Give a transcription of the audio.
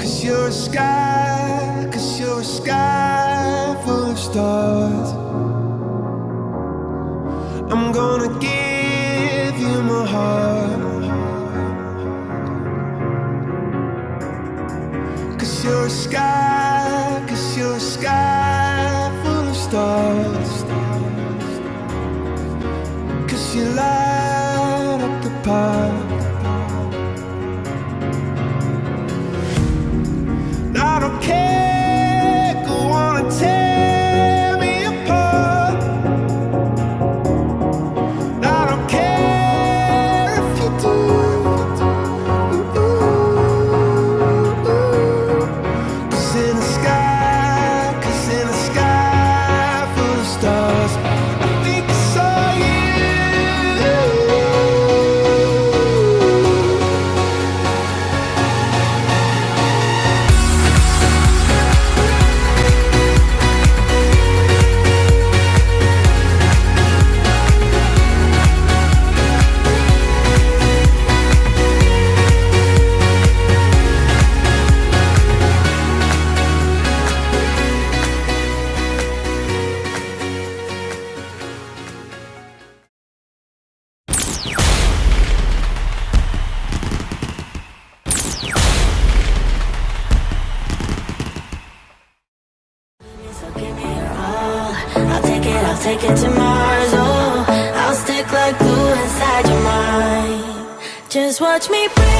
'Cause you're a sky full of stars. I'm gonna give you my heart. 'Cause you're a sky full of stars. 'Cause you light up the path. I don't care, go on and tear me apart. I don't care if you do. 'Cause in the sky full of stars, I think I saw you. Take it to Mars, oh, I'll stick like glue inside your mind. Just watch me breathe.